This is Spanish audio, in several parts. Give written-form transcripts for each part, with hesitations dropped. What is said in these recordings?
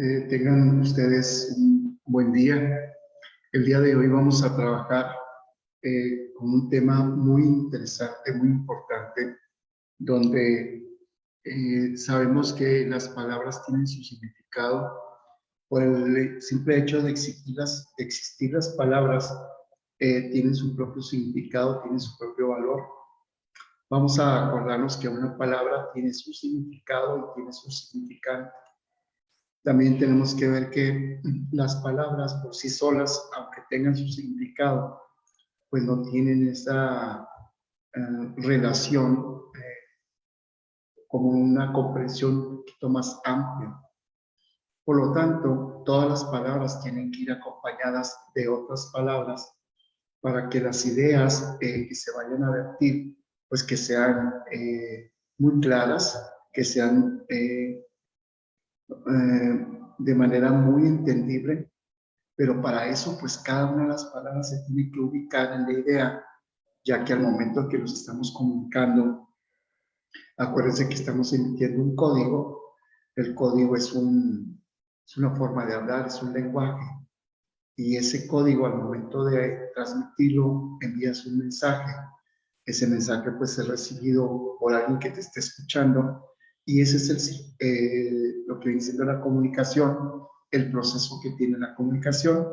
Tengan ustedes un buen día. El día de hoy vamos a trabajar con un tema muy interesante, muy importante, donde sabemos que las palabras tienen su significado. Por el simple hecho de existir las palabras, tienen su propio significado, tienen su propio valor. Vamos a acordarnos que una palabra tiene su significado y tiene su significante. También tenemos que ver que las palabras por sí solas, aunque tengan su significado, pues no tienen esa relación como una comprensión un poquito más amplia. Por lo tanto, todas las palabras tienen que ir acompañadas de otras palabras para que las ideas que se vayan a vertir, pues que sean muy claras, que sean de manera muy entendible, pero para eso, pues cada una de las palabras se tiene que ubicar en la idea, ya que al momento que los estamos comunicando, acuérdense que estamos emitiendo un código. El código es una forma de hablar, es un lenguaje, y ese código al momento de transmitirlo envías un mensaje. Ese mensaje pues es recibido por alguien que te esté escuchando, y ese es lo que viene siendo la comunicación, el proceso que tiene la comunicación.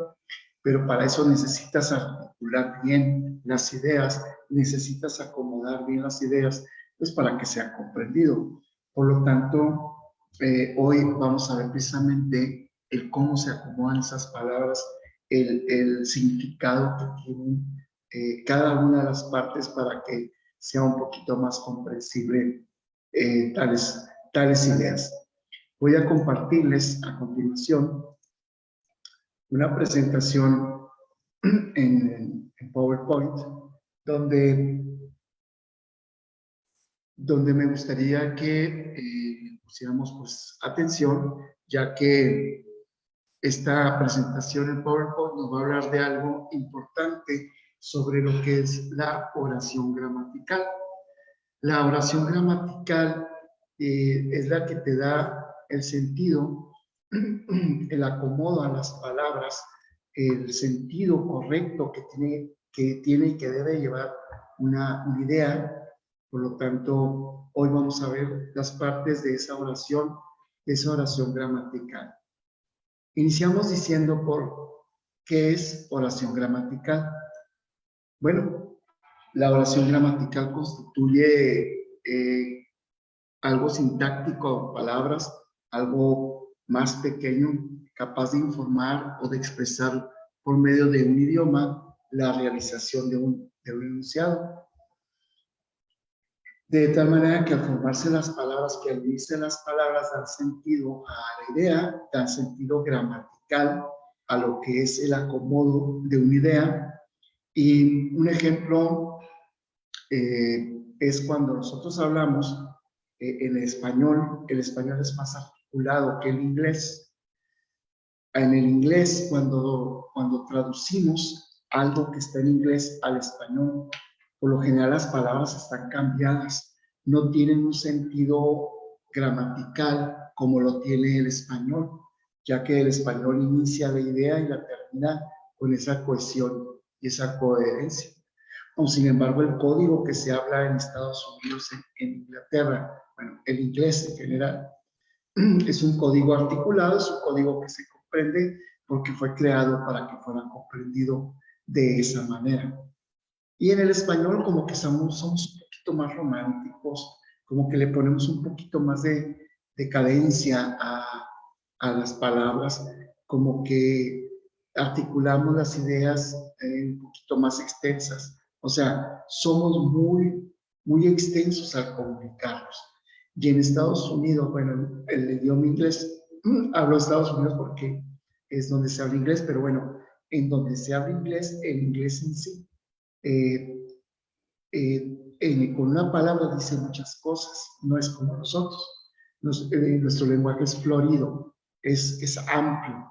Pero para eso necesitas articular bien las ideas, necesitas acomodar bien las ideas, pues para que sea comprendido. Por lo tanto, hoy vamos a ver precisamente el cómo se acomodan esas palabras, el significado que tienen cada una de las partes para que sea un poquito más comprensible tales ideas. Voy a compartirles a continuación una presentación en PowerPoint donde me gustaría que pusiéramos pues atención, ya que esta presentación en PowerPoint nos va a hablar de algo importante sobre lo que es la oración gramatical. La oración gramatical es la que te da el sentido, el acomodo a las palabras, el sentido correcto que tiene y que debe llevar una idea. Por lo tanto, hoy vamos a ver las partes de esa oración gramatical. Iniciamos diciendo ¿qué es oración gramatical? Bueno, la oración gramatical constituye algo sintáctico, palabras, algo más pequeño, capaz de informar o de expresar por medio de un idioma la realización de un enunciado. De tal manera que al formarse las palabras, que al unirse las palabras dan sentido a la idea, dan sentido gramatical a lo que es el acomodo de una idea. Y un ejemplo es cuando nosotros hablamos en español. El español es más articulado que el inglés. En el inglés, cuando traducimos algo que está en inglés al español, por lo general las palabras están cambiadas, no tienen un sentido gramatical como lo tiene el español, ya que el español inicia la idea y la termina con esa cohesión y esa coherencia. O sin embargo, el código que se habla en Estados Unidos, en Inglaterra, bueno, el inglés en general, es un código articulado, es un código que se comprende porque fue creado para que fuera comprendido de esa manera. Y en el español como que somos un poquito más románticos, como que le ponemos un poquito más de cadencia a las palabras, como que articulamos las ideas un poquito más extensas. O sea, somos muy extensos al comunicarnos. Y en Estados Unidos, bueno, el idioma inglés, hablo de Estados Unidos porque es donde se habla inglés, pero bueno, en donde se habla inglés, el inglés en sí, con una palabra dice muchas cosas, no es como nosotros. Nuestro lenguaje es florido, es amplio,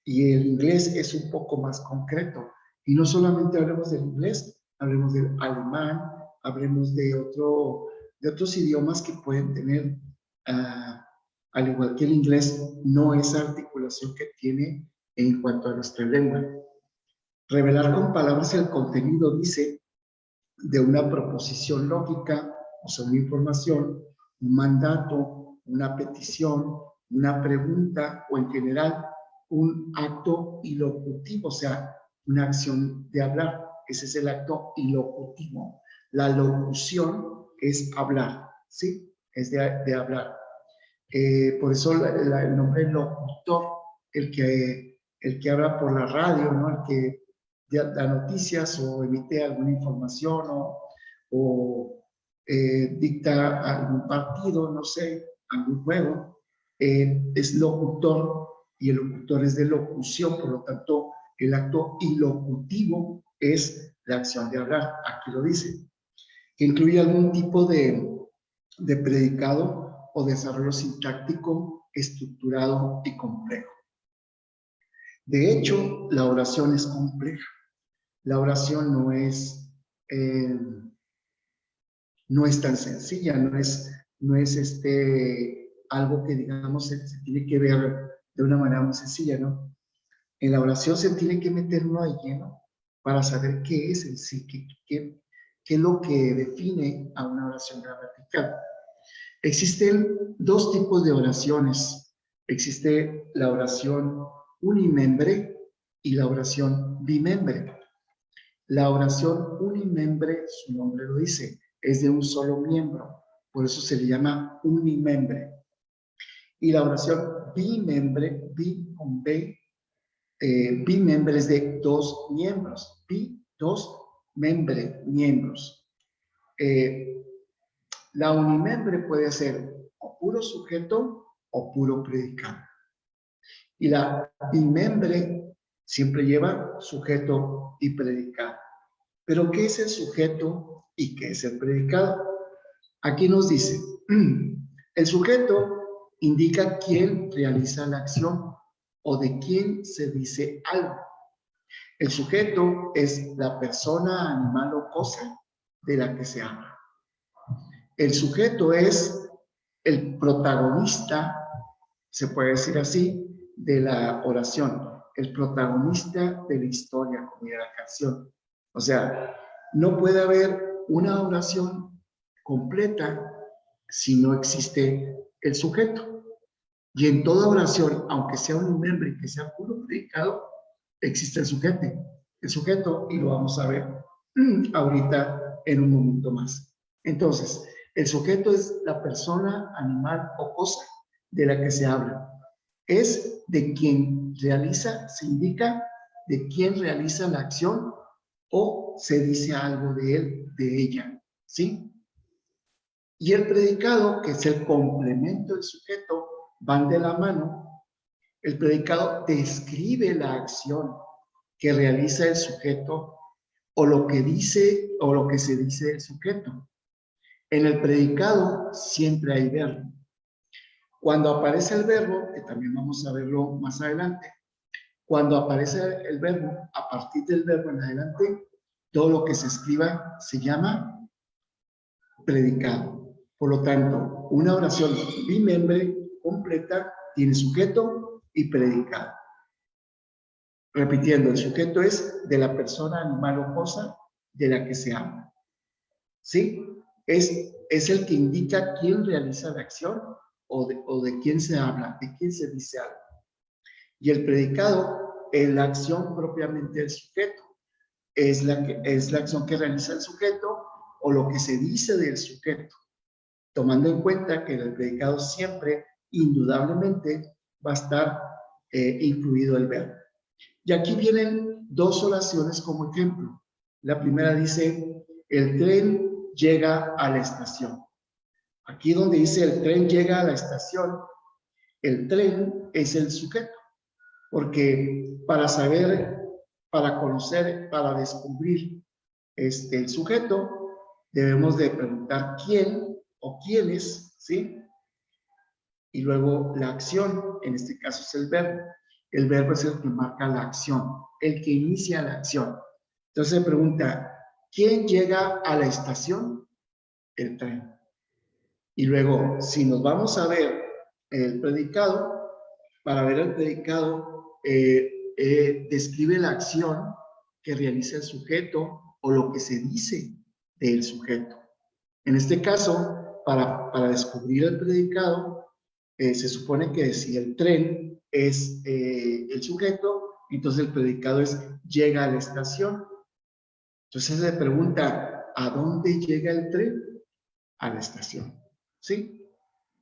y el inglés es un poco más concreto. Y no solamente hablemos del inglés, hablemos del alemán, hablemos de otros idiomas que pueden tener, al igual que el inglés, no esa articulación articulación que tiene en cuanto a nuestra lengua. Revelar con palabras el contenido, dice, de una proposición lógica, o sea, una información, un mandato, una petición, una pregunta o en general un acto ilocutivo, o sea, una acción de hablar. Ese es el acto ilocutivo. La locución es hablar, ¿sí? Es de hablar. Por eso el nombre locutor, el que habla por la radio, ¿no? El que da noticias o emite alguna información o dicta algún partido, no sé, algún juego, es locutor y el locutor es de locución, por lo tanto, el acto ilocutivo es la acción de hablar, aquí lo dice, que incluye algún tipo de predicado o desarrollo sintáctico estructurado y complejo. De hecho, la oración es compleja. La oración no es tan sencilla, no es algo que, digamos, se tiene que ver de una manera muy sencilla, ¿no? En la oración se tiene que meter uno de lleno para saber qué es en sí, qué es lo que define a una oración gramatical. Existen dos tipos de oraciones. Existe la oración unimembre y la oración bimembre. La oración unimembre, su nombre lo dice, es de un solo miembro, por eso se le llama unimembre. Y la oración bimembre, bi con B, bimembre es de dos miembros, dos miembros. La unimembre puede ser o puro sujeto o puro predicado. Y la bimembre siempre lleva sujeto y predicado. Pero ¿qué es el sujeto y qué es el predicado? Aquí nos dice, el sujeto indica quién realiza la acción o de quién se dice algo. El sujeto es la persona, animal o cosa de la que se habla. El sujeto es el protagonista, se puede decir así, de la oración, el protagonista de la historia, como de la canción. O sea, no puede haber una oración completa si no existe el sujeto. Y en toda oración, aunque sea un miembro y que sea puro predicado, existe el sujeto, y lo vamos a ver ahorita en un momento más. Entonces, el sujeto es la persona, animal o cosa de la que se habla. Es de quien realiza, se indica de quien realiza la acción o se dice algo de él, de ella, ¿sí? Y el predicado, que es el complemento del sujeto, van de la mano. El predicado describe la acción que realiza el sujeto o lo que dice o lo que se dice del sujeto. En el predicado siempre hay verbo. Cuando aparece el verbo, que también vamos a verlo más adelante, cuando aparece el verbo, a partir del verbo en adelante, todo lo que se escriba se llama predicado. Por lo tanto, una oración bimembre completa tiene sujeto y predicado. Repitiendo, el sujeto es de la persona, animal o cosa de la que se habla. ¿Sí? Es el que indica quién realiza la acción o de quién se habla, de quién se dice algo. Y el predicado es la acción propiamente del sujeto. Es la acción que realiza el sujeto o lo que se dice del sujeto, tomando en cuenta que en el predicado siempre, indudablemente, va a estar incluido el verbo. Y aquí vienen dos oraciones como ejemplo. La primera dice, el tren llega a la estación. Aquí donde dice el tren llega a la estación, el tren es el sujeto, porque para saber, para conocer, para descubrir el sujeto, debemos de preguntar quién o quiénes, ¿sí? Y luego la acción, en este caso es el verbo. El verbo es el que marca la acción, el que inicia la acción. Entonces se pregunta, ¿quién llega a la estación? El tren. Y luego, si nos vamos a ver el predicado, Para ver el predicado, describe la acción que realiza el sujeto o lo que se dice del sujeto. En este caso, para descubrir el predicado, se supone que si el tren es el sujeto, entonces el predicado es llega a la estación. Entonces se pregunta, ¿a dónde llega el tren? A la estación. ¿Sí?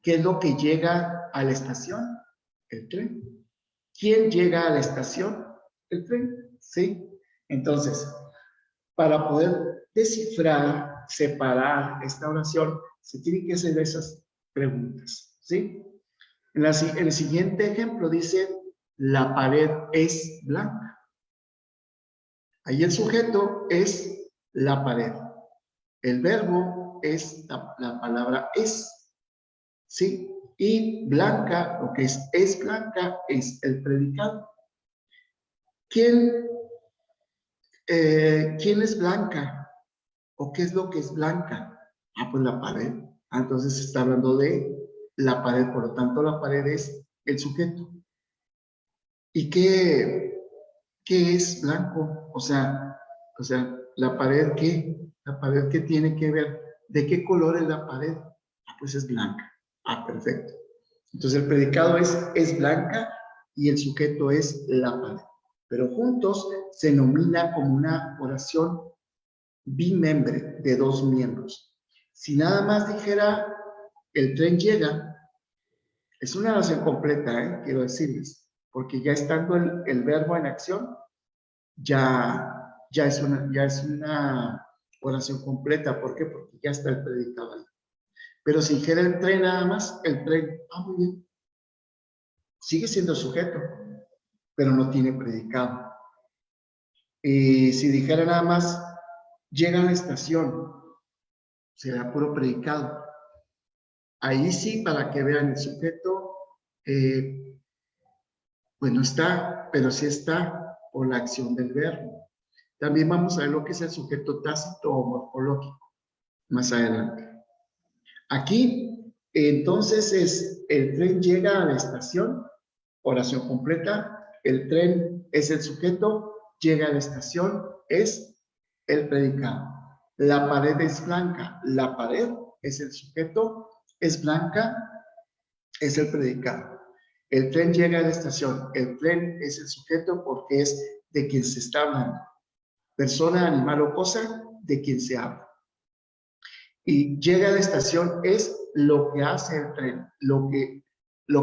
¿Qué es lo que llega a la estación? El tren. ¿Quién llega a la estación? El tren. ¿Sí? Entonces, para poder descifrar, separar esta oración, se tienen que hacer esas preguntas. ¿Sí? En el siguiente ejemplo dice, la pared es blanca. Ahí el sujeto es la pared. El verbo es la palabra es, ¿sí? Y blanca, lo que es blanca, es el predicado. ¿Quién es blanca? ¿O qué es lo que es blanca? Ah, pues la pared. Ah, entonces se está hablando de la pared, por lo tanto la pared es el sujeto. ¿Y qué es blanco? O sea, la pared, ¿qué? La pared, ¿qué tiene que ver? ¿De qué color es la pared? Ah, pues es blanca. Ah, perfecto. Entonces el predicado es blanca y el sujeto es la pared. Pero juntos se denomina como una oración bimembre de dos miembros. Si nada más dijera el tren llega, es una oración completa, quiero decirles, porque ya estando el verbo en acción, ya es una oración completa. ¿Por qué? Porque ya está el predicado ahí. Pero si dijera el tren nada más, el tren, muy bien, sigue siendo sujeto, pero no tiene predicado. Y si dijera nada más, llega a la estación, será puro predicado. Ahí sí, para que vean el sujeto, pues no está, pero sí está por la acción del verbo. También vamos a ver lo que es el sujeto tácito o morfológico más adelante. Aquí, entonces, el tren llega a la estación, oración completa, el tren es el sujeto, llega a la estación, es el predicado. La pared es blanca, la pared es el sujeto, es blanca, es el predicado. El tren llega a la estación, el tren es el sujeto porque es de quien se está hablando. Persona, animal o cosa, de quien se habla. Y llega a la estación es lo que hace el tren, lo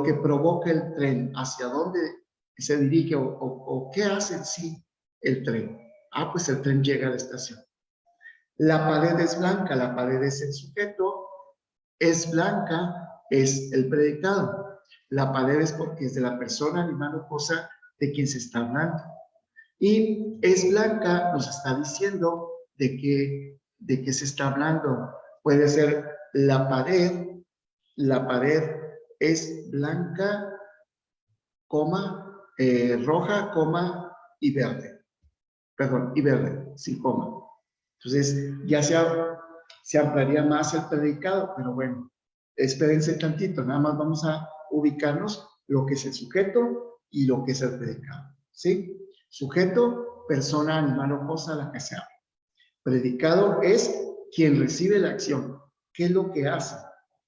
que provoca el tren, hacia dónde se dirige o qué hace en sí el tren. Ah, pues el tren llega a la estación. La pared es blanca, la pared es el sujeto, es blanca, es el predicado. La pared es porque es de la persona, animal o cosa de quien se está hablando. Y es blanca nos está diciendo de qué se está hablando. Puede ser la pared es blanca, coma, roja, coma, y verde. Perdón, y verde, sin coma. Entonces, ya se ampliaría más el predicado, pero bueno, espérense tantito, nada más vamos a ubicarnos lo que es el sujeto y lo que es el predicado, ¿sí? Sujeto, persona, animal o cosa a la que se habla. Predicado es quien recibe la acción. ¿Qué es lo que hace?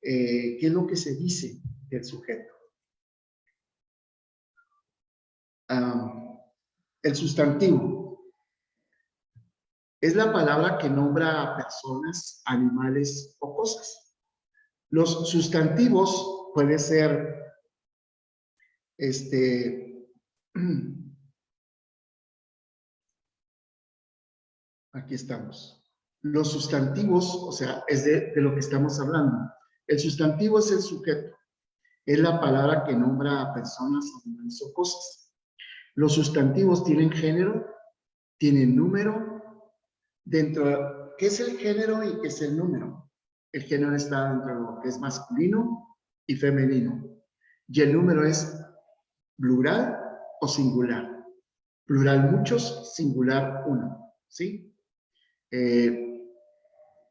¿Qué es lo que se dice del sujeto? El sustantivo es la palabra que nombra a personas, animales o cosas. Los sustantivos pueden ser, aquí estamos. Los sustantivos, o sea, es de lo que estamos hablando. El sustantivo es el sujeto. Es la palabra que nombra a personas, animales o cosas. Los sustantivos tienen género, tienen número. ¿Qué es el género y qué es el número? El género está dentro de lo que es masculino y femenino. Y el número es plural o singular. Plural muchos, singular uno, ¿sí?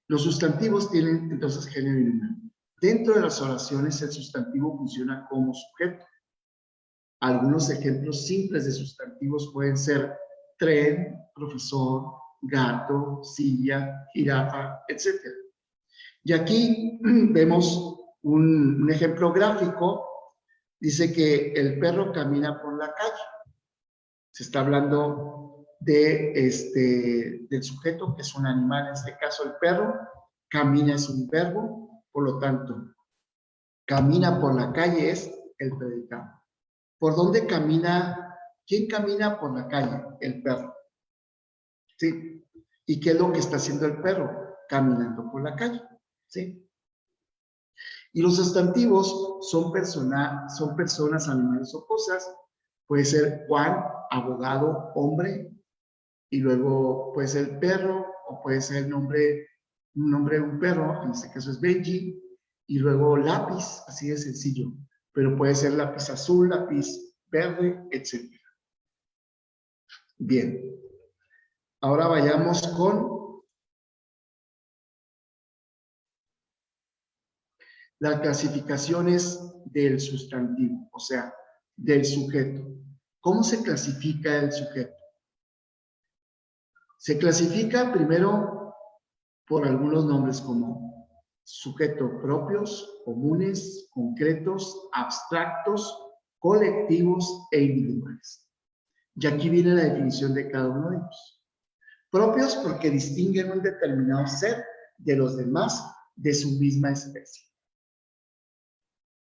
Los sustantivos tienen entonces género y número. Dentro de las oraciones el sustantivo funciona como sujeto. Algunos ejemplos simples de sustantivos pueden ser tren, profesor, gato, silla, jirafa, etc. Y aquí vemos un ejemplo gráfico. Dice que el perro camina por la calle. Se está hablando del sujeto, que es un animal, en este caso el perro. Camina es un verbo, por lo tanto, camina por la calle es el predicado. ¿Por dónde camina? ¿Quién camina por la calle? El perro. ¿Sí? ¿Y qué es lo que está haciendo el perro? Caminando por la calle. ¿Sí? Y los sustantivos son personas, animales o cosas. Puede ser Juan, abogado, hombre, y luego puede ser el perro, o puede ser un nombre de un perro, en este caso es Benji, y luego lápiz, así de sencillo. Pero puede ser lápiz azul, lápiz verde, etc. Bien. Ahora vayamos con las clasificaciones del sustantivo, o sea, del sujeto. ¿Cómo se clasifica el sujeto? Se clasifica primero por algunos nombres como sujeto propios, comunes, concretos, abstractos, colectivos e individuales. Y aquí viene la definición de cada uno de ellos. Propios porque distinguen un determinado ser de los demás de su misma especie.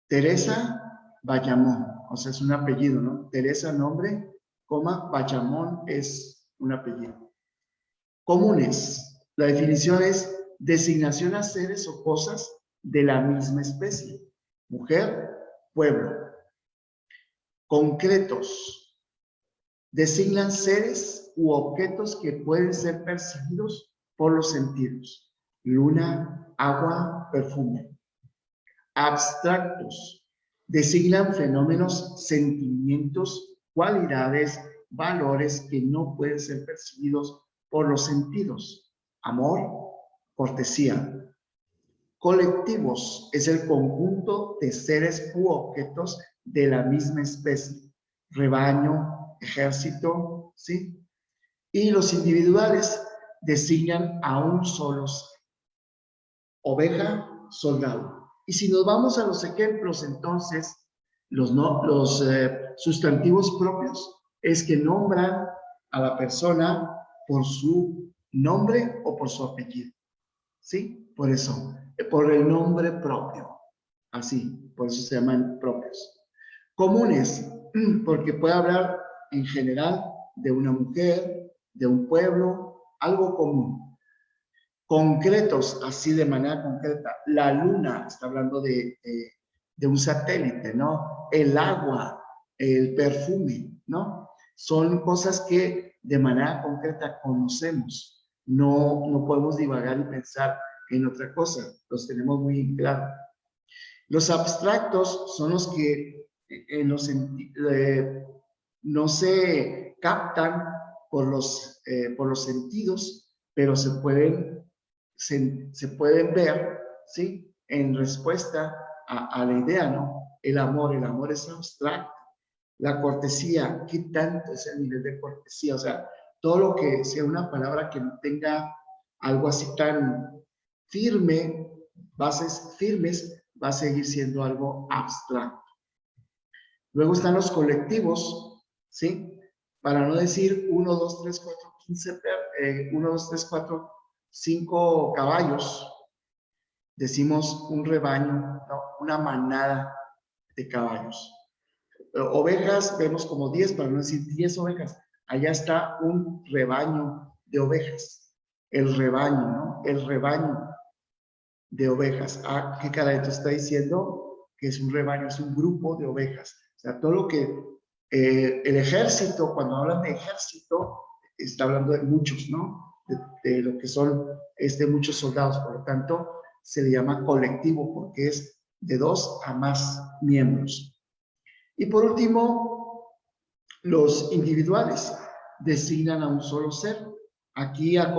Teresa Bayamón, o sea, es un apellido, ¿no? Teresa, nombre, coma, Bayamón es un apellido. Comunes. La definición es designación a seres o cosas de la misma especie. Mujer, pueblo. Concretos. Designan seres u objetos que pueden ser percibidos por los sentidos. Luna, agua, perfume. Abstractos. Designan fenómenos, sentimientos, cualidades, valores que no pueden ser percibidos por los sentidos. Amor, cortesía. Colectivos es el conjunto de seres u objetos de la misma especie. Rebaño, ejército, ¿sí? Y los individuales designan a un solo ser. Oveja, soldado. Y si nos vamos a los ejemplos, entonces, los sustantivos propios es que nombran a la persona por su nombre o por su apellido. ¿Sí? Por eso, por el nombre propio. Así, por eso se llaman propios. Comunes, porque puede hablar en general de una mujer, de un pueblo, algo común. Concretos, así de manera concreta. La luna, está hablando de un satélite, ¿no? El agua, el perfume, ¿no? Son cosas que de manera concreta conocemos. No podemos divagar y pensar en otra cosa. Los tenemos muy claro. Los abstractos son los que no se captan por los sentidos, pero se pueden ver, ¿sí? En respuesta a la idea, ¿no? El amor es abstracto. La cortesía, ¿qué tanto es el nivel de cortesía? O sea, todo lo que sea una palabra que no tenga algo así tan firme, bases firmes, va a seguir siendo algo abstracto. Luego están los colectivos, ¿sí? Para no decir 1, 2, 3, 4, 15, 1, 2, 3, 4, 5 caballos, decimos un rebaño, no, una manada de caballos. Ovejas vemos como 10, para no decir 10 ovejas. Allá está un rebaño de ovejas. El rebaño, ¿no? El rebaño de ovejas. Ah, ¿qué caray? Te está diciendo que es un rebaño, es un grupo de ovejas. O sea, todo lo que el ejército, cuando hablan de ejército, está hablando de muchos, ¿no? De lo que son muchos soldados. Por lo tanto, se le llama colectivo porque es de 2 a más miembros. Y por último, los individuales designan a un solo ser. Aquí, a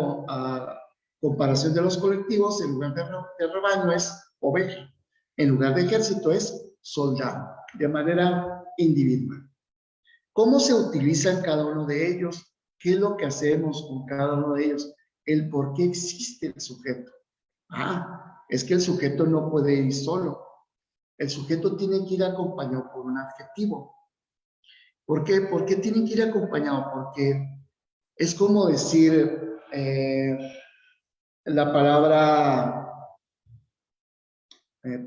comparación de los colectivos, en lugar de rebaño es oveja. En lugar de ejército es soldado, de manera individual. ¿Cómo se utilizan cada uno de ellos? ¿Qué es lo que hacemos con cada uno de ellos? El por qué existe el sujeto. Es que el sujeto no puede ir solo. El sujeto tiene que ir acompañado por un adjetivo. ¿Por qué? ¿Por qué tiene que ir acompañado? Porque es como decir la palabra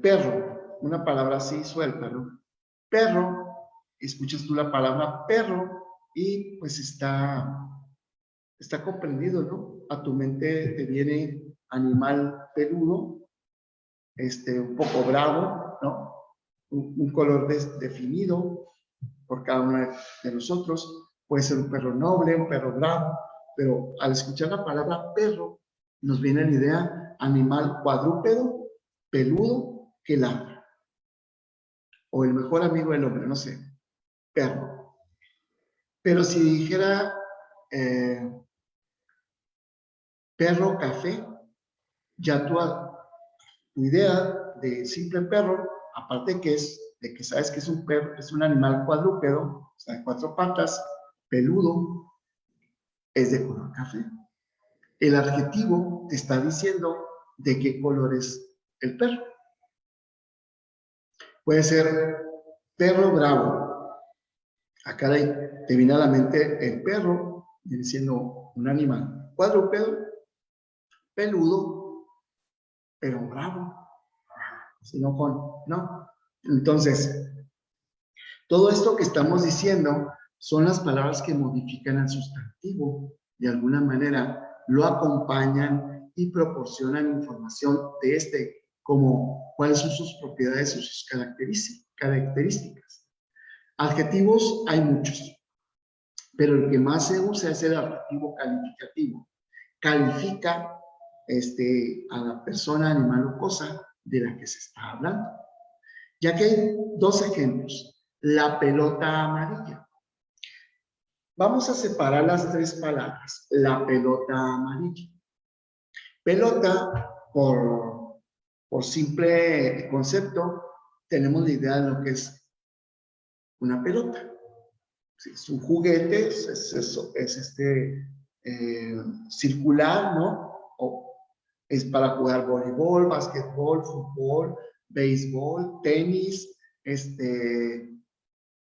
perro, una palabra así suelta, ¿no? Perro, escuchas tú la palabra perro y pues está comprendido, ¿no? A tu mente te viene animal peludo, un poco bravo, ¿no? Un color definido por cada uno de nosotros. Puede ser un perro noble, un perro bravo, pero al escuchar la palabra perro, nos viene la idea animal cuadrúpedo, peludo, que ladra. O el mejor amigo del hombre, no sé, perro. Pero si dijera perro café, ya tu idea de simple perro, aparte de que sabes que es un perro, es un animal cuadrúpedo, o sea, de 4 patas, peludo, es de color café. El adjetivo te está diciendo de qué color es el perro. Puede ser perro bravo. Acá te viene a la mente el perro, viene siendo un animal cuadrúpedo, peludo, pero bravo. Sino ¿no? Entonces, todo esto que estamos diciendo son las palabras que modifican al sustantivo. De alguna manera lo acompañan y proporcionan información de como cuáles son sus propiedades o sus características. Adjetivos hay muchos, pero el que más se usa es el adjetivo calificativo. Califica a la persona, animal o cosa de la que se está hablando. Ya que hay 2 ejemplos. La pelota amarilla. Vamos a separar las 3 palabras. La pelota amarilla. Pelota, por simple concepto, tenemos la idea de lo que es una pelota. Es un juguete, es circular, ¿no? Es para jugar voleibol, básquetbol, fútbol, béisbol, tenis,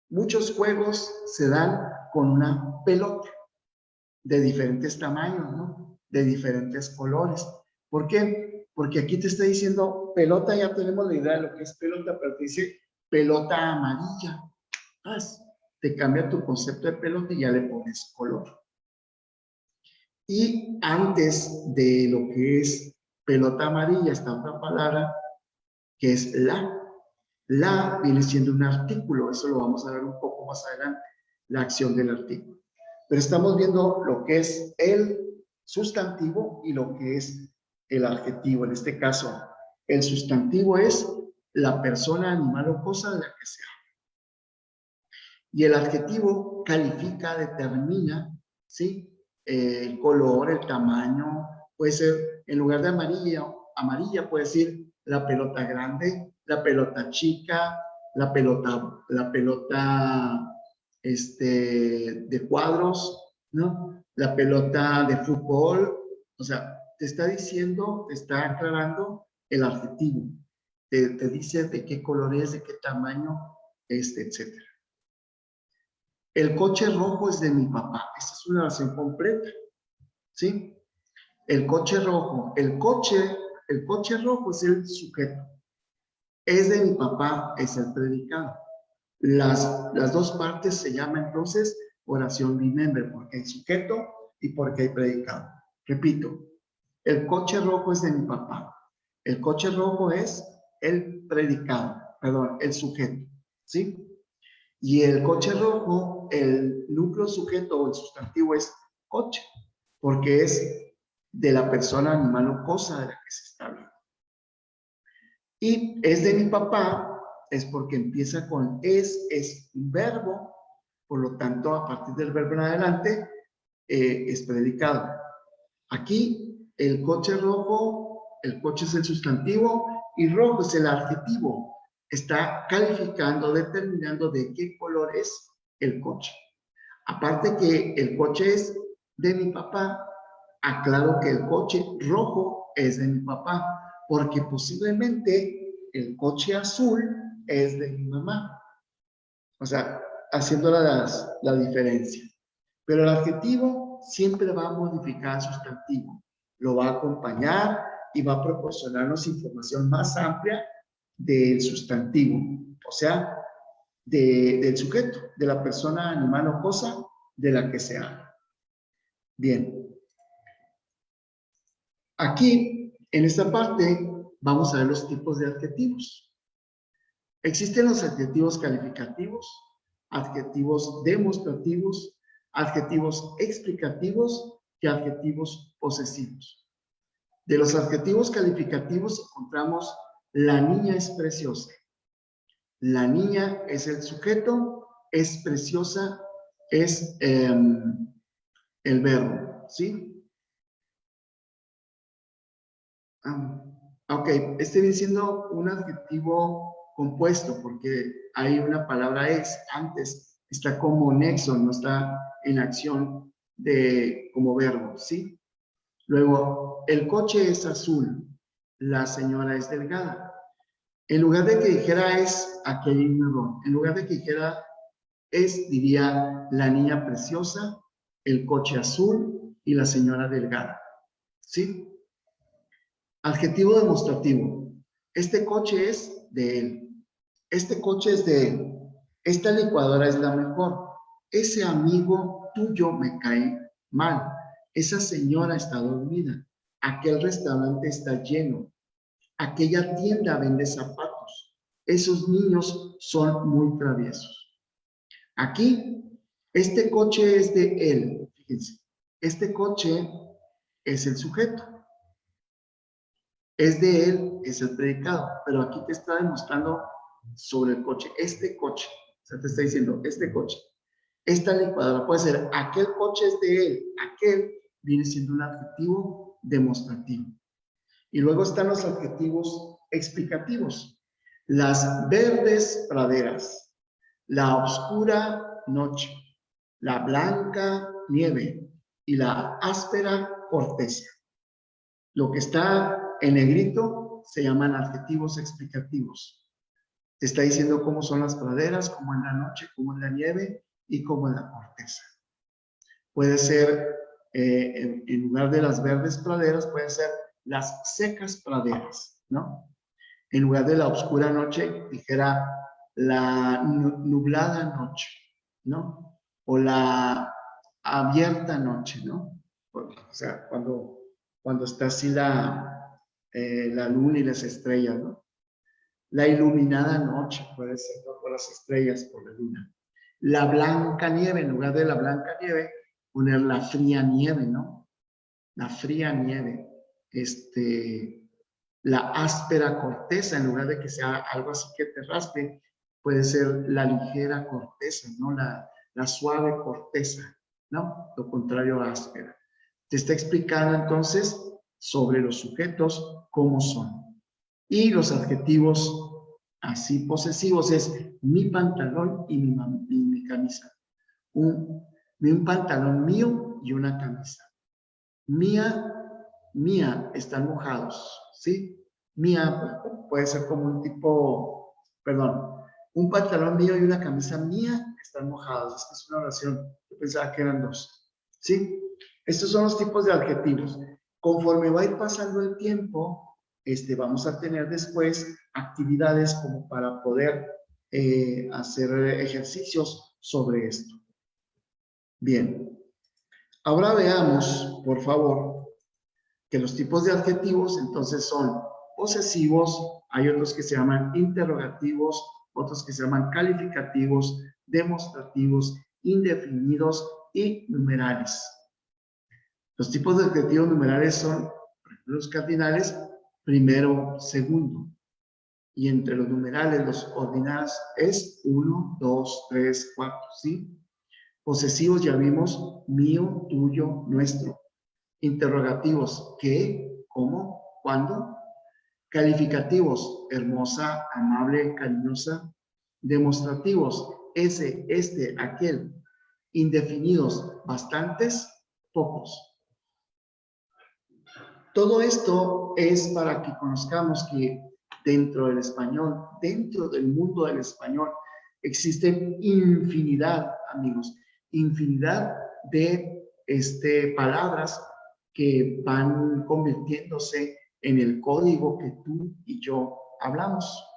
muchos juegos se dan con una pelota de diferentes tamaños, ¿no? De diferentes colores. ¿Por qué? Porque aquí te está diciendo pelota, ya tenemos la idea de lo que es pelota, pero te dice pelota amarilla. Te cambia tu concepto de pelota y ya le pones color. Y antes de lo que es pelota amarilla está otra palabra que es la. La viene siendo un artículo, eso lo vamos a ver un poco más adelante, la acción del artículo. Pero estamos viendo lo que es el sustantivo y lo que es el adjetivo. En este caso, el sustantivo es la persona, animal o cosa de la que se habla. Y el adjetivo califica, determina, ¿sí? El color, el tamaño, puede ser, en lugar de amarilla puede decir la pelota grande, la pelota chica, la pelota de cuadros, ¿no? La pelota de fútbol, o sea, te está diciendo, te está aclarando el adjetivo, te dice de qué color es, de qué tamaño, etcétera. El coche rojo es de mi papá. Esta es una oración completa, ¿sí? El coche rojo, el coche rojo es el sujeto. Es de mi papá, es el predicado. Las 2 partes se llaman entonces oración bimembre, porque hay sujeto y porque hay predicado. Repito, el coche rojo es de mi papá. El coche rojo es el predicado, perdón, el sujeto, ¿sí? Y el coche rojo, el núcleo sujeto o el sustantivo es coche, porque es de la persona, animal o cosa de la que se está hablando. Y es de mi papá, es porque empieza con es un verbo, por lo tanto, a partir del verbo en adelante, es predicado. Aquí, el coche rojo, el coche es el sustantivo y rojo es el adjetivo. Está calificando, determinando de qué color es el coche. Aparte que el coche es de mi papá, aclaro que el coche rojo es de mi papá, porque posiblemente el coche azul es de mi mamá. O sea, haciendo la diferencia. Pero el adjetivo siempre va a modificar al sustantivo, lo va a acompañar y va a proporcionarnos información más amplia del sustantivo, o sea, del sujeto, de la persona, animal o cosa de la que se habla. Bien. Aquí, en esta parte, vamos a ver los tipos de adjetivos. Existen los adjetivos calificativos, adjetivos demostrativos, adjetivos explicativos y adjetivos posesivos. De los adjetivos calificativos encontramos la niña es preciosa. La niña es el sujeto, es preciosa, es el verbo, ¿sí? Ok, este viene siendo un adjetivo compuesto porque hay una palabra es antes, está como nexo, no está en acción como verbo, ¿sí? Luego, el coche es azul, la señora es delgada. En lugar de que dijera es, aquí hay un error. En lugar de que dijera es, diría la niña preciosa, el coche azul y la señora delgada, ¿sí? Adjetivo demostrativo. Este coche es de él. Este coche es de él. Esta licuadora es la mejor. Ese amigo tuyo me cae mal. Esa señora está dormida. Aquel restaurante está lleno. Aquella tienda vende zapatos. Esos niños son muy traviesos. Aquí, este coche es de él. Fíjense, este coche es el sujeto. Es de él, es el predicado, pero aquí te está demostrando sobre el coche, este coche, o sea, te está diciendo, este coche, esta licuadora puede ser, aquel coche es de él, aquel viene siendo un adjetivo demostrativo. Y luego están los adjetivos explicativos, las verdes praderas, la oscura noche, la blanca nieve y la áspera corteza. Lo que está en negrito se llaman adjetivos explicativos. Te está diciendo cómo son las praderas, cómo es la noche, cómo es la nieve y cómo es la corteza. Puede ser, en lugar de las verdes praderas, pueden ser las secas praderas, ¿no? En lugar de la oscura noche, dijera la nublada noche, ¿no? O la abierta noche, ¿no? O sea, cuando está así la luna y las estrellas, ¿no? La iluminada noche puede ser, ¿no? Por las estrellas, por la luna. La blanca nieve, en lugar de la blanca nieve, poner la fría nieve, ¿no? La fría nieve. La áspera corteza, en lugar de que sea algo así que te raspe, puede ser la ligera corteza, ¿no? La suave corteza, ¿no? Lo contrario a áspera. Te está explicando entonces sobre los sujetos cómo son. Y los adjetivos así posesivos es mi pantalón y mi camisa. Un pantalón mío y una camisa. Mía están mojados, ¿sí? Mía puede ser como un tipo, perdón, un pantalón mío y una camisa mía están mojados. Esta es una oración. Yo pensaba que eran dos, ¿sí? Estos son los tipos de adjetivos. Conforme va a ir pasando el tiempo, vamos a tener después actividades como para poder hacer ejercicios sobre esto. Bien. Ahora veamos, por favor, que los tipos de adjetivos entonces son posesivos, hay otros que se llaman interrogativos, otros que se llaman calificativos, demostrativos, indefinidos y numerales. Los tipos de adjetivos numerales son los cardinales, primero, segundo. Y entre los numerales, los ordinales es 1, 2, 3, 4, ¿sí? Posesivos ya vimos, mío, tuyo, nuestro. Interrogativos, ¿qué? ¿Cómo? ¿Cuándo? Calificativos, hermosa, amable, cariñosa. Demostrativos, ese, este, aquel. indefinidos, bastantes, pocos. Todo esto es para que conozcamos que dentro del español, dentro del mundo del español, existen infinidad, amigos, infinidad de palabras que van convirtiéndose en el código que tú y yo hablamos.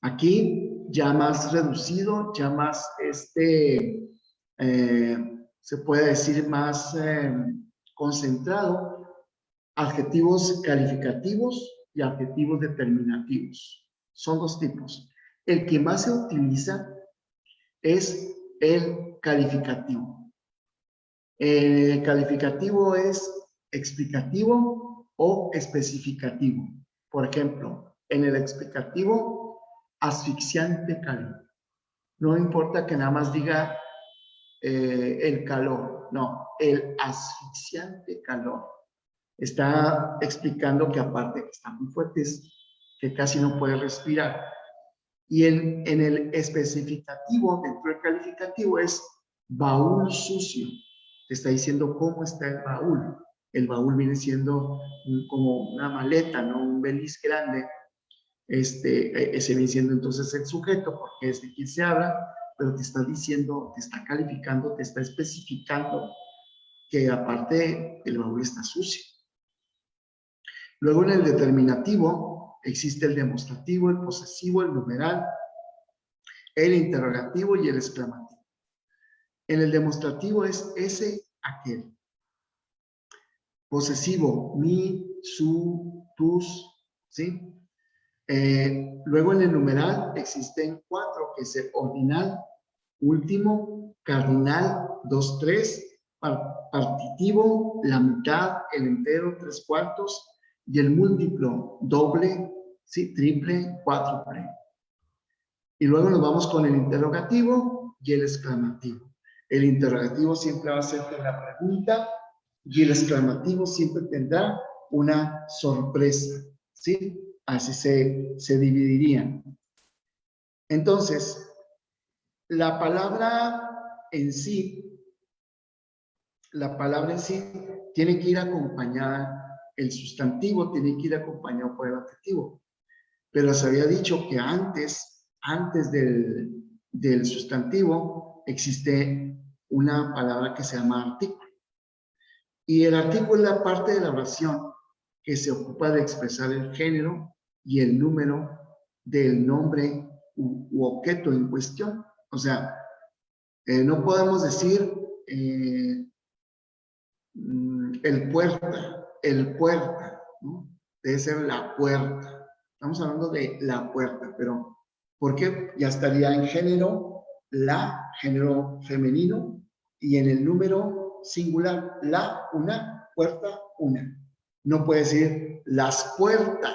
Aquí ya más reducido, ya más se puede decir más concentrado, adjetivos calificativos y adjetivos determinativos. Son dos tipos. El que más se utiliza es el calificativo. El calificativo es explicativo o especificativo. Por ejemplo, en el explicativo, asfixiante calor. No importa que nada más diga el calor, no, el asfixiante calor. Está explicando que aparte que están muy fuertes, que casi no puede respirar. Y en el especificativo, dentro del calificativo, es baúl sucio. Te está diciendo cómo está el baúl. El baúl viene siendo como una maleta, ¿no? Un beliz grande. Ese viene siendo entonces el sujeto, porque es de quien se habla, pero te está diciendo, te está calificando, te está especificando que aparte el baúl está sucio. Luego en el determinativo existe el demostrativo, el posesivo, el numeral, el interrogativo y el exclamativo. En el demostrativo es ese, aquel. Posesivo, mi, su, tus, ¿sí? Luego en el numeral existen 4, que es el ordinal, último, cardinal, 2, 3, partitivo, la mitad, el entero, 3/4, y el múltiplo, doble, ¿sí? Triple, cuádruple. Y luego nos vamos con el interrogativo y el exclamativo. El interrogativo siempre va a ser una pregunta y el exclamativo siempre tendrá una sorpresa, ¿sí? Así se dividirían. Entonces, la palabra en sí tiene que ir acompañada, el sustantivo tiene que ir acompañado por el adjetivo. Pero se había dicho que antes del sustantivo existe una palabra que se llama artículo. Y el artículo es la parte de la oración que se ocupa de expresar el género y el número del nombre u objeto en cuestión. O sea, no podemos decir el puerta, ¿no? Debe ser la puerta. Estamos hablando de la puerta, pero ¿por qué? Ya estaría en género, género femenino, y en el número singular, una, puerta, una. No puede decir las puertas,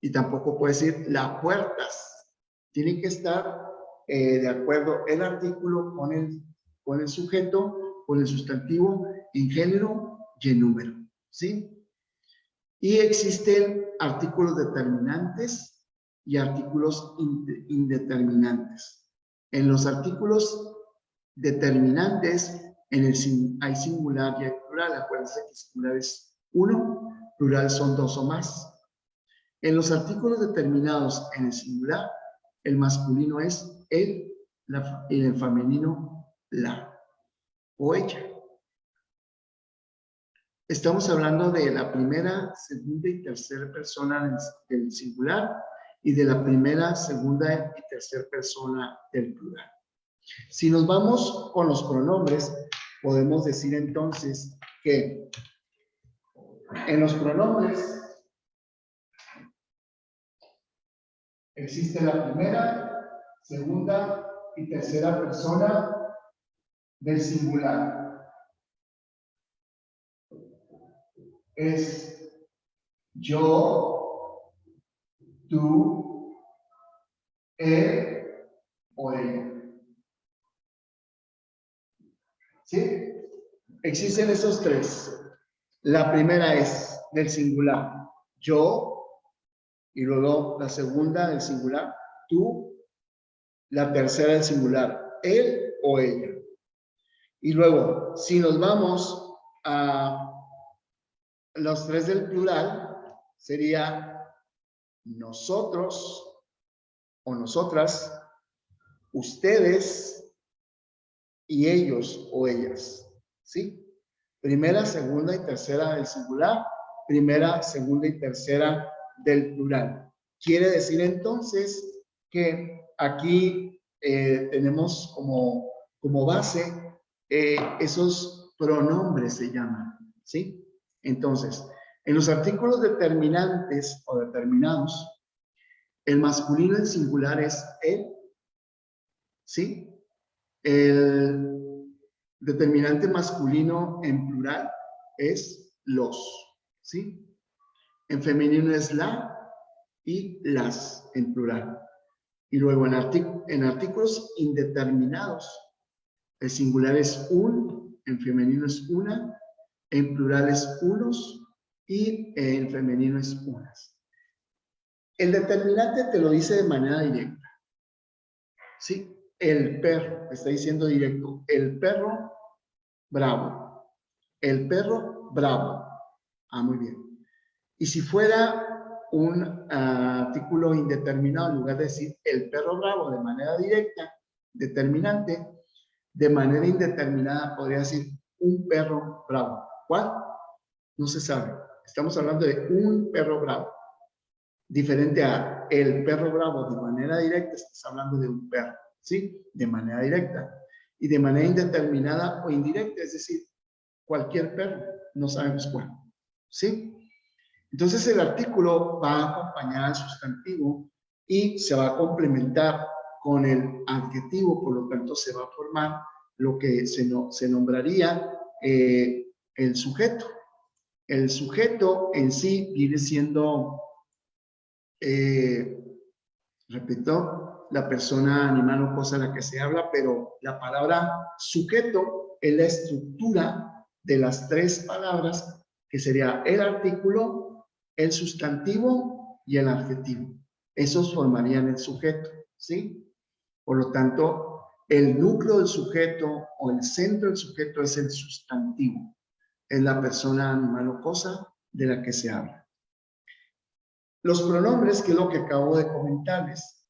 y tampoco puede decir las puertas. Tiene que estar de acuerdo el artículo con el sujeto, con el sustantivo, en género y en número, ¿sí? Y existen artículos determinantes y artículos indeterminantes. En los artículos determinantes hay singular y hay plural. Acuérdense que singular es 1, plural son 2 o más. En los artículos determinados en el singular, el masculino es él y el femenino la o ella. Estamos hablando de la primera, segunda y tercera persona del singular y de la primera, segunda y tercera persona del plural. Si nos vamos con los pronombres, podemos decir entonces que en los pronombres existe la primera, segunda y tercera persona del singular. Es yo, tú, él o ella. ¿Sí? Existen esos 3. La primera es del singular, yo, y luego la segunda del singular, tú, la tercera del singular, él o ella. Y luego, si nos vamos a los tres del plural, sería nosotros o nosotras, ustedes y ellos o ellas, ¿sí? Primera, segunda y tercera del singular, primera, segunda y tercera del plural. Quiere decir entonces que aquí tenemos como base esos pronombres se llaman, ¿sí? Entonces, en los artículos determinantes o determinados, el masculino en singular es él, ¿sí? El determinante masculino en plural es los, ¿sí? En femenino es la y las en plural. Y luego en artículos indeterminados, el singular es un, en femenino es una, en plural es unos y en femenino es unas. El determinante te lo dice de manera directa, ¿sí? El perro, está diciendo directo, el perro bravo, el perro bravo. Ah, muy bien. Y si fuera un artículo indeterminado, en lugar de decir el perro bravo de manera directa, determinante, de manera indeterminada podría decir un perro bravo. ¿Cuál? No se sabe. Estamos hablando de un perro bravo. Diferente a el perro bravo de manera directa, estás hablando de un perro, ¿sí? De manera directa. Y de manera indeterminada o indirecta, es decir, cualquier perro, no sabemos cuál, ¿sí? Entonces el artículo va a acompañar al sustantivo y se va a complementar con el adjetivo, por lo tanto se va a formar lo que se nombraría el sujeto. El sujeto en sí viene siendo, repito, la persona, animal o cosa de la que se habla, pero la palabra sujeto es la estructura de las tres palabras que sería el artículo, el sustantivo y el adjetivo. Esos formarían el sujeto, ¿sí? Por lo tanto, el núcleo del sujeto o el centro del sujeto es el sustantivo. Es la persona, animal o cosa de la que se habla. Los pronombres, que es lo que acabo de comentarles,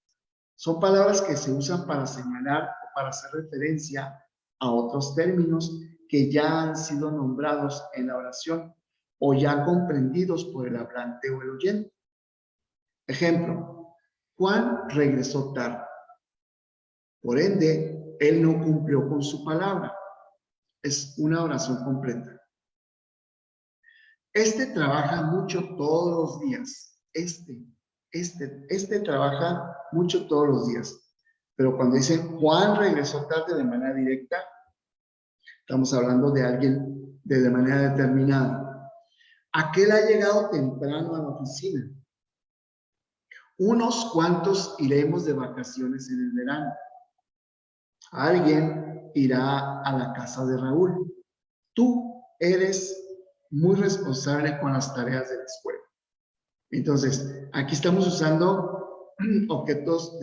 son palabras que se usan para señalar o para hacer referencia a otros términos que ya han sido nombrados en la oración o ya comprendidos por el hablante o el oyente. Ejemplo, Juan regresó tarde. Por ende, él no cumplió con su palabra. Es una oración completa. Este trabaja mucho todos los días. Este trabaja mucho todos los días. Pero cuando dicen Juan regresó tarde de manera directa, estamos hablando de alguien de manera determinada. Aquel ha llegado temprano a la oficina. Unos cuantos iremos de vacaciones en el verano. Alguien irá a la casa de Raúl. Tú eres muy responsable con las tareas de la escuela. Entonces, aquí estamos usando objetos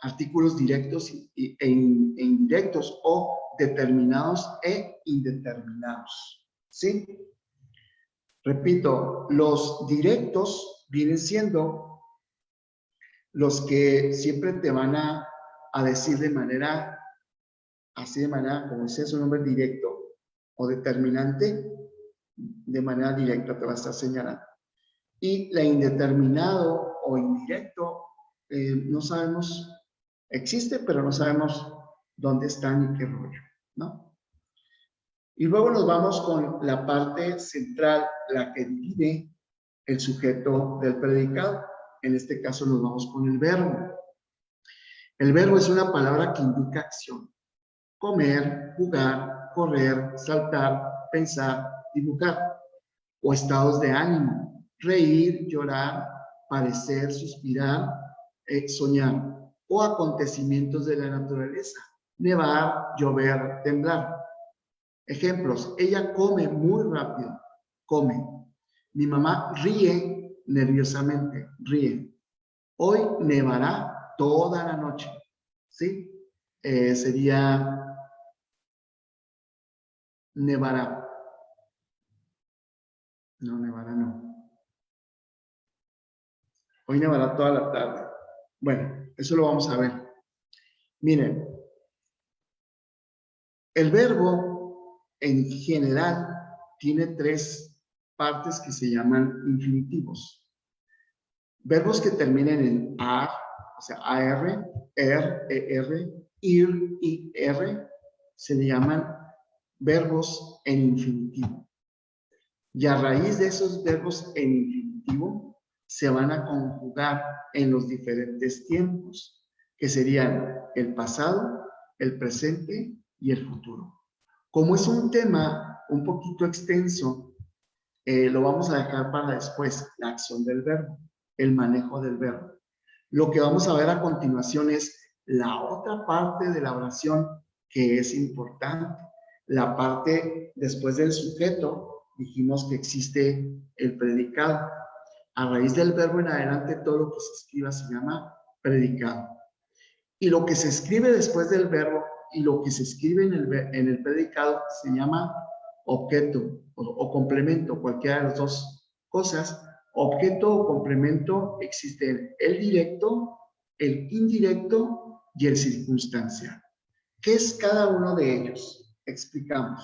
artículos directos e indirectos o determinados e indeterminados. ¿Sí? Repito, los directos vienen siendo los que siempre te van a decir de manera, así de manera, como dice su nombre, directo o determinante, de manera directa te va a estar señalando. Y la indeterminado o indirecto, no sabemos, existe, pero no sabemos dónde está ni qué rollo, ¿no? Y luego nos vamos con la parte central, la que divide el sujeto del predicado. En este caso nos vamos con el verbo. El verbo es una palabra que indica acción. Comer, jugar, correr, saltar, pensar, dibujar. O estados de ánimo. Reír, llorar, padecer, suspirar, soñar. O acontecimientos de la naturaleza. Nevar, llover, temblar. Ejemplos. Ella come muy rápido. Come. Mi mamá ríe nerviosamente. Ríe. Hoy nevará toda la noche. ¿Sí? Sería nevará. No, nevará no. Hoy nevará toda la tarde. Bueno, eso lo vamos a ver. Miren, el verbo en general tiene tres partes que se llaman infinitivos. Verbos que terminen en AR, o sea, AR, ER, IR, IR, se le llaman verbos en infinitivo. Y a raíz de esos verbos en infinitivo, se van a conjugar en los diferentes tiempos, que serían el pasado, el presente y el futuro. Como es un tema un poquito extenso, lo vamos a dejar para después, la acción del verbo, el manejo del verbo. Lo que vamos a ver a continuación es la otra parte de la oración que es importante. La parte después del sujeto, dijimos que existe el predicado. A raíz del verbo en adelante, todo lo que se escriba se llama predicado. Y lo que se escribe después del verbo y lo que se escribe en el predicado se llama objeto o complemento, cualquiera de las dos cosas. Objeto o complemento existen el directo, el indirecto y el circunstancial. ¿Qué es cada uno de ellos? Explicamos.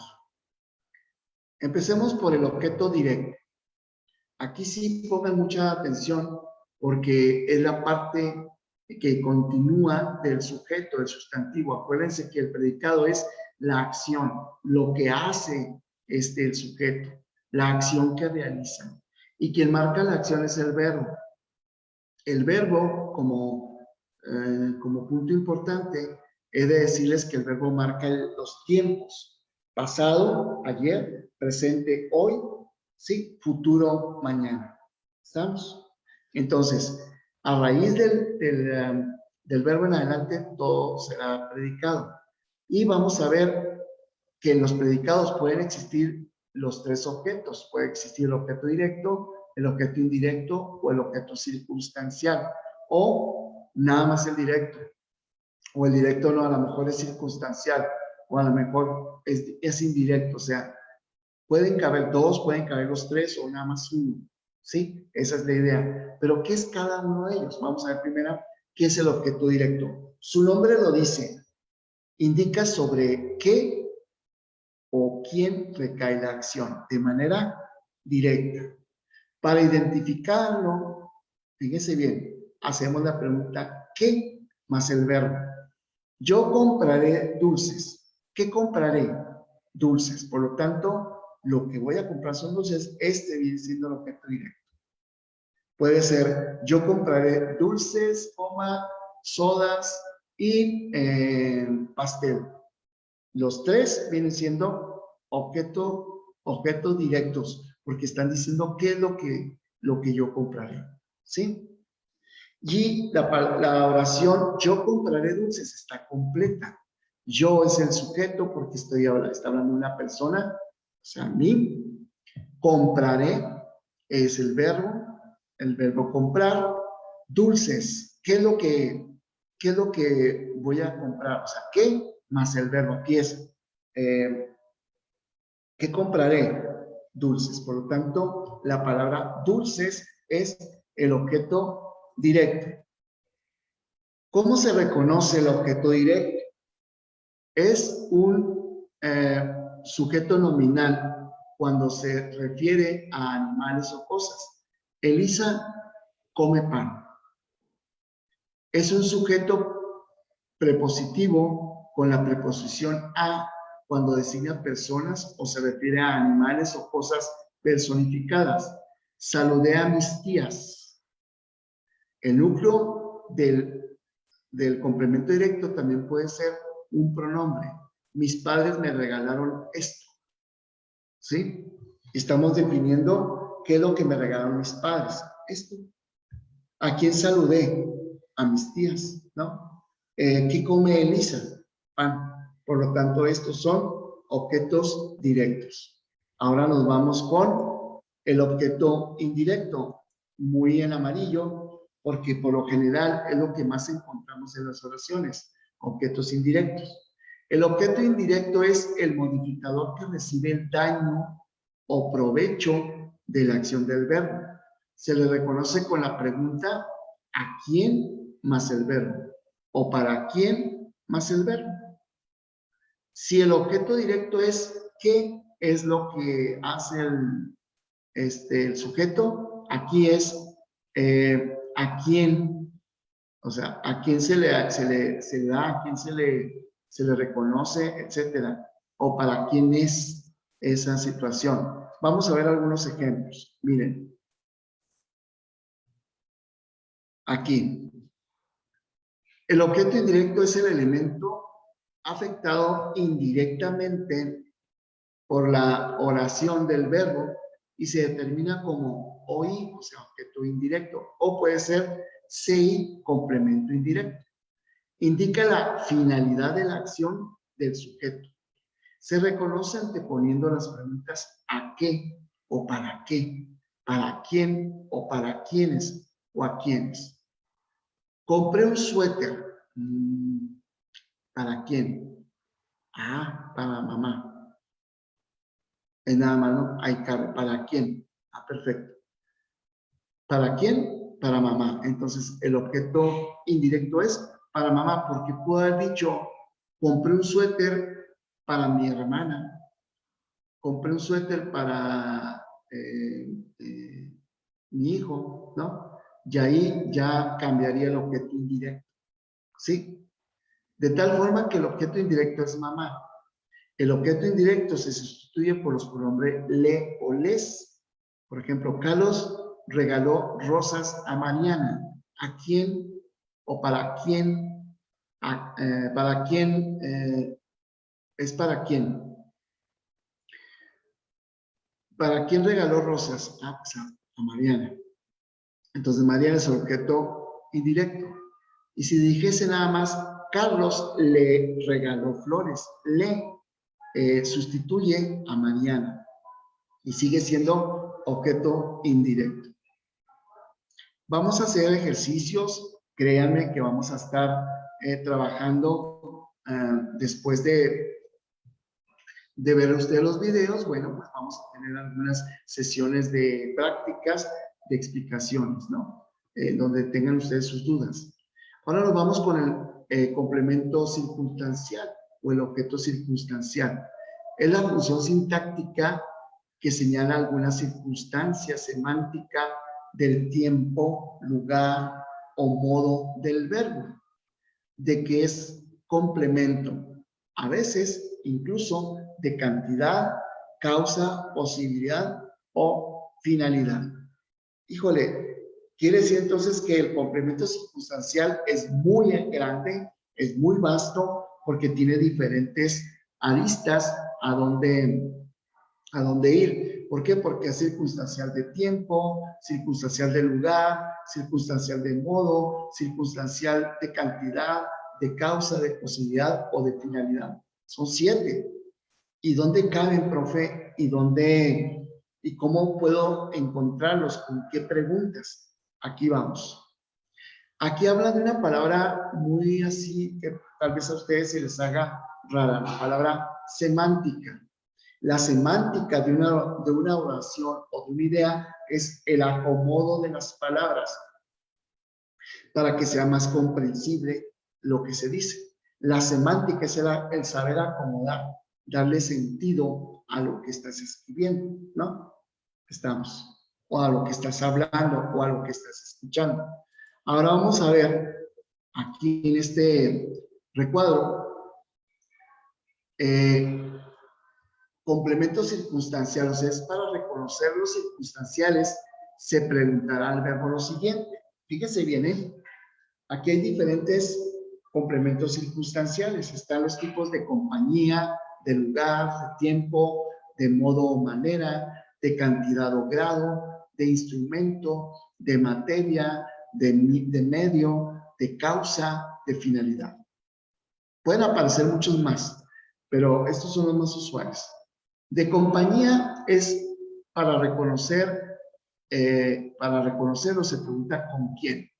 Empecemos por el objeto directo. Aquí sí pongan mucha atención porque es la parte que continúa del sujeto, el sustantivo. Acuérdense que el predicado es la acción, lo que hace el sujeto, la acción que realiza. Y quien marca la acción es el verbo. El verbo, como punto importante, he de decirles que el verbo marca los tiempos. Pasado, ayer, presente, hoy, sí, futuro, mañana. ¿Estamos? Entonces, a raíz del verbo en adelante, todo será predicado. Y vamos a ver que en los predicados pueden existir los tres objetos. Puede existir el objeto directo, el objeto indirecto o el objeto circunstancial. O nada más el directo. O el directo no, a lo mejor es circunstancial. O a lo mejor es indirecto. O sea, pueden caber dos, pueden caber los tres o nada más uno. ¿Sí? Esa es la idea. Pero ¿qué es cada uno de ellos? Vamos a ver primero qué es el objeto directo. Su nombre lo dice. Indica sobre qué o quién recae la acción de manera directa. Para identificarlo, fíjese bien, hacemos la pregunta ¿qué? Más el verbo. Yo compraré dulces. ¿Qué compraré? Dulces. Por lo tanto, lo que voy a comprar son dulces. Este viene siendo el objeto directo. Puede ser, yo compraré dulces, sodas y pastel. Los tres vienen siendo objetos directos, porque están diciendo qué es lo que yo compraré. ¿Sí? Y la oración, yo compraré dulces, está completa. Yo es el sujeto porque está hablando de una persona, o sea, a mí. Compraré es el verbo comprar. Dulces, ¿qué es lo que voy a comprar? O sea, ¿qué? Más el verbo, aquí es, ¿qué compraré? Dulces. Por lo tanto, la palabra dulces es el objeto directo. ¿Cómo se reconoce el objeto directo? Es un sujeto nominal cuando se refiere a animales o cosas. Elisa come pan. Es un sujeto prepositivo con la preposición a cuando designa personas o se refiere a animales o cosas personificadas. Saludé a mis tías. El núcleo del complemento directo también puede ser un pronombre. Mis padres me regalaron esto. ¿Sí? Estamos definiendo qué es lo que me regalaron mis padres. Esto. ¿A quién saludé? A mis tías, ¿no? ¿Qué come Elisa? Pan. Por lo tanto, estos son objetos directos. Ahora nos vamos con el objeto indirecto, muy en amarillo, porque por lo general es lo que más encontramos en las oraciones, objetos indirectos. El objeto indirecto es el modificador que recibe el daño o provecho de la acción del verbo. Se le reconoce con la pregunta ¿a quién más el verbo? O ¿para quién más el verbo? Si el objeto directo es ¿qué es lo que hace el sujeto? Aquí es ¿a quién? O sea, ¿a quién se le da? ¿A quién se le reconoce? Etcétera. O ¿para quién es esa situación? Vamos a ver algunos ejemplos. Miren. Aquí. El objeto indirecto es el elemento afectado indirectamente por la oración del verbo y se determina como OI, o sea, objeto indirecto, o puede ser CI, complemento indirecto. Indica la finalidad de la acción del sujeto. Se reconoce anteponiendo las preguntas ¿a qué o para qué? ¿Para quién o para quiénes o a quiénes? Compré un suéter. ¿Para quién? Ah, para mamá. Es nada más, ¿no? Hay carne. ¿Para quién? Ah, perfecto. ¿Para quién? Para mamá. Entonces, el objeto indirecto es para mamá, porque puedo haber dicho, compré un suéter para mi hermana. Compré un suéter para mi hijo, ¿no? Y ahí ya cambiaría el objeto indirecto, ¿sí? De tal forma que el objeto indirecto es mamá. El objeto indirecto se sustituye por los pronombres le o les. Por ejemplo, Carlos regaló rosas a Mariana. ¿A quién o para quién? ¿Para quién? ¿Es para quién? ¿Para quién regaló rosas? Ah, pues a Mariana. Entonces, Mariana es el objeto indirecto. Y si dijese nada más, Carlos le regaló flores. Le sustituye a Mariana y sigue siendo objeto indirecto. Vamos a hacer ejercicios, créanme que vamos a estar trabajando después de ver ustedes los videos. Bueno, pues vamos a tener algunas sesiones de prácticas, de explicaciones, ¿no? Donde tengan ustedes sus dudas. Ahora nos vamos con el complemento circunstancial o el objeto circunstancial. Es la función sintáctica que señala alguna circunstancia semántica del tiempo, lugar o modo del verbo, de que es complemento, a veces incluso de cantidad, causa, posibilidad o finalidad. Híjole, quiere decir entonces que el complemento circunstancial es muy grande, es muy vasto, porque tiene diferentes aristas a donde ir. ¿Por qué? Porque es circunstancial de tiempo, circunstancial de lugar, circunstancial de modo, circunstancial de cantidad, de causa, de posibilidad o de finalidad. Son 7. ¿Y dónde caben, profe? ¿Y cómo puedo encontrarlos? ¿Con qué preguntas? Aquí vamos. Aquí habla de una palabra muy así que tal vez a ustedes se les haga rara, la palabra semántica. La semántica de una oración o de una idea es el acomodo de las palabras para que sea más comprensible lo que se dice. La semántica es el saber acomodar, darle sentido a lo que estás escribiendo, ¿no? Estamos, o a lo que estás hablando, o a lo que estás escuchando. Ahora vamos a ver aquí en este recuadro complemento circunstancial, o sea, es para reconocer los circunstanciales, se preguntará al verbo lo siguiente. Fíjese bien, aquí hay diferentes complementos circunstanciales. Están los tipos de compañía, de lugar, de tiempo, de modo o manera, de cantidad o grado, de instrumento, de materia, de medio, de causa, de finalidad. Pueden aparecer muchos más, pero estos son los más usuales. De compañía es para reconocerlo se pregunta con quién.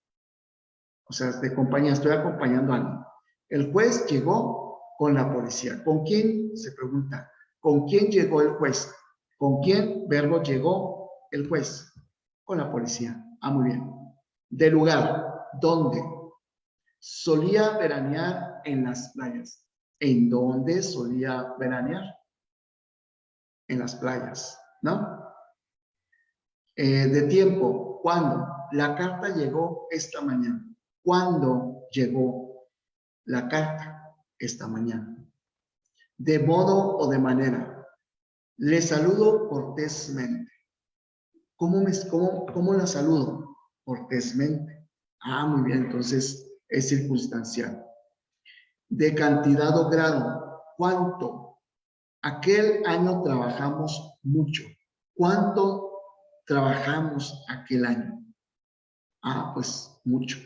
O sea, de compañía, estoy acompañando a alguien. El juez llegó Con la policía. ¿Con quién? Se pregunta. ¿Con quién llegó el juez? ¿Con quién, verbo, llegó el juez? Con la policía. Ah, muy bien. De lugar. ¿Dónde? Solía veranear en las playas. ¿En dónde solía veranear? En las playas, ¿no? De tiempo. ¿Cuándo? La carta llegó esta mañana. ¿Cuándo llegó la carta? Esta mañana. De modo o de manera. Le saludo cortésmente. ¿Cómo la saludo? Cortésmente. Ah, muy bien, entonces es circunstancial. De cantidad o grado. ¿Cuánto? Aquel año trabajamos mucho. ¿Cuánto trabajamos aquel año? Ah, pues mucho.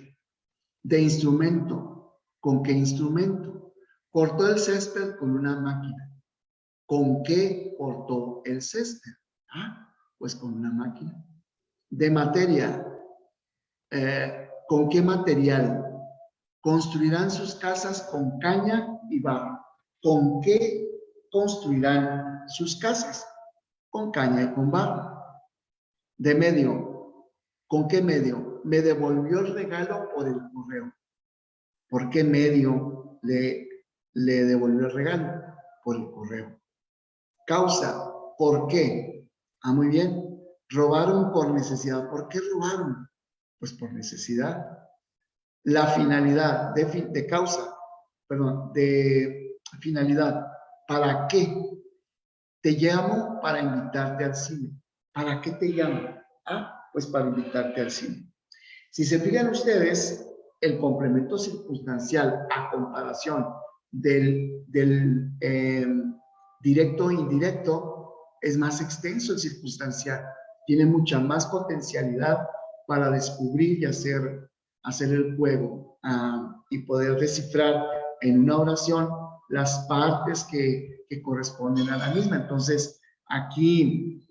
De instrumento. ¿Con qué instrumento? Cortó el césped con una máquina. ¿Con qué cortó el césped? Ah, pues con una máquina. De materia. ¿Con qué material? Construirán sus casas con caña y barro. ¿Con qué construirán sus casas? Con caña y con barro. De medio. ¿Con qué medio? Me devolvió el regalo por el correo. ¿Por qué medio le devolvió el regalo? Por el correo. Causa. ¿Por qué? Ah, muy bien. Robaron por necesidad. ¿Por qué robaron? Pues por necesidad. La finalidad de causa, perdón, de finalidad. ¿Para qué? Te llamo para invitarte al cine. ¿Para qué te llamo? Ah, pues para invitarte al cine. Si se fijan ustedes, el complemento circunstancial a comparación del directo e indirecto es más extenso el circunstancial. Tiene mucha más potencialidad para descubrir y hacer el juego y poder descifrar en una oración las partes que corresponden a la misma. Entonces, aquí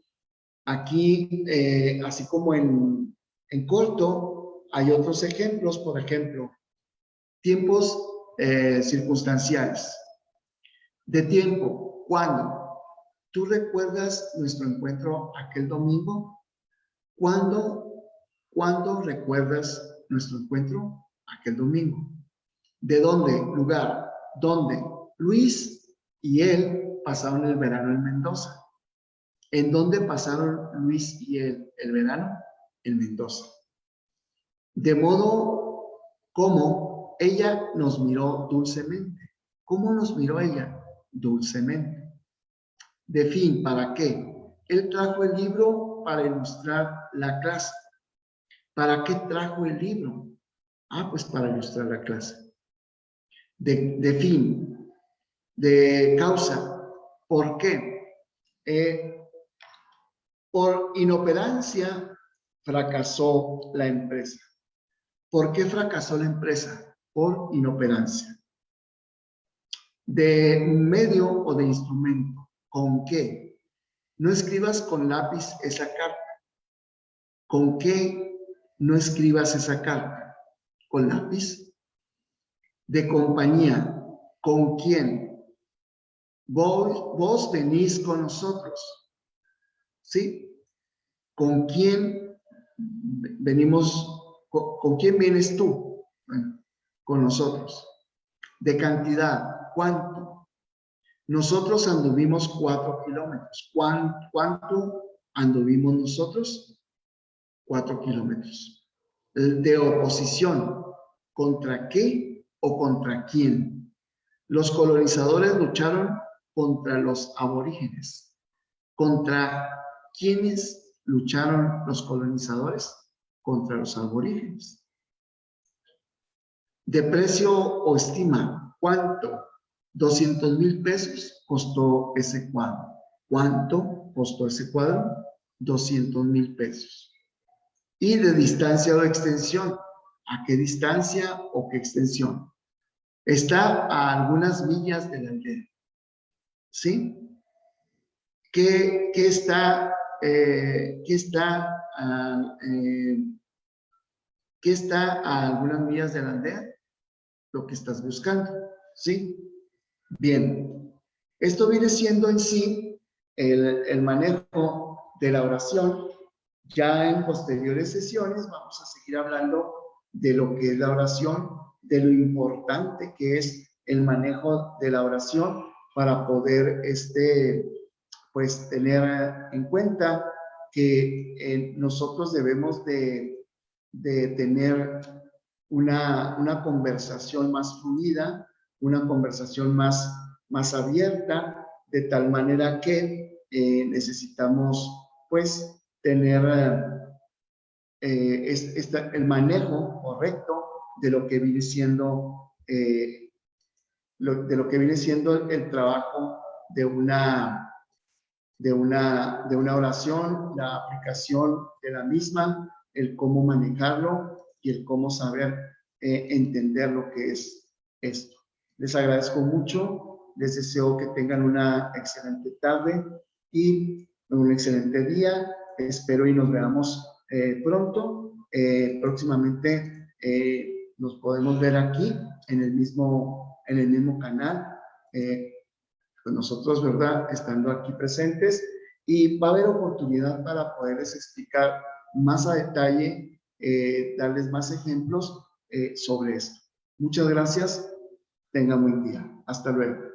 así como en corto, hay otros ejemplos, por ejemplo, tiempos circunstanciales. De tiempo, ¿cuándo? ¿Tú recuerdas nuestro encuentro aquel domingo? ¿Cuándo recuerdas nuestro encuentro aquel domingo? ¿De dónde? Lugar. ¿Dónde? Luis y él pasaron el verano en Mendoza. ¿En dónde pasaron Luis y él el verano? En Mendoza. De modo como ella nos miró dulcemente. ¿Cómo nos miró ella? Dulcemente. De fin, ¿para qué? Él trajo el libro para ilustrar la clase. ¿Para qué trajo el libro? Ah, pues para ilustrar la clase. De fin, de causa. ¿Por qué? Por inoperancia fracasó la empresa. ¿Por qué fracasó la empresa? Por inoperancia. De medio o de instrumento. ¿Con qué? No escribas con lápiz esa carta. ¿Con qué no escribas esa carta? ¿Con lápiz? De compañía. ¿Con quién? Vos venís con nosotros. ¿Sí? ¿Con quién venimos? ¿Con quién vienes tú? Bueno, con nosotros. De cantidad. ¿Cuánto? Nosotros anduvimos 4 kilómetros. ¿Cuánto anduvimos nosotros? 4 kilómetros. De oposición. ¿Contra qué o contra quién? Los colonizadores lucharon contra los aborígenes. ¿Contra quiénes lucharon los colonizadores? Contra los aborígenes. De precio o estima. ¿Cuánto? 200,000 pesos costó ese cuadro. ¿Cuánto costó ese cuadro? 200,000 pesos. Y de distancia o extensión. ¿A qué distancia o qué extensión? Está a algunas millas de la aldea. ¿Sí? ¿Qué está a algunas millas de la aldea? Lo que estás buscando. ¿Sí? Bien, esto viene siendo en sí el manejo de la oración. Ya en posteriores sesiones vamos a seguir hablando de lo que es la oración, de lo importante que es el manejo de la oración para poder pues tener en cuenta que nosotros debemos de tener una conversación más fluida, una conversación más abierta, de tal manera que necesitamos pues tener el manejo correcto de lo que viene siendo de lo que viene siendo el trabajo de una oración, la aplicación de la misma, el cómo manejarlo y el cómo saber entender lo que es esto. Les agradezco mucho, les deseo que tengan una excelente tarde y un excelente día. Espero y nos veamos pronto. Próximamente nos podemos ver aquí en el mismo canal. Pues nosotros, ¿verdad? Estando aquí presentes, y va a haber oportunidad para poderles explicar más a detalle, darles más ejemplos sobre esto. Muchas gracias. Tengan buen día. Hasta luego.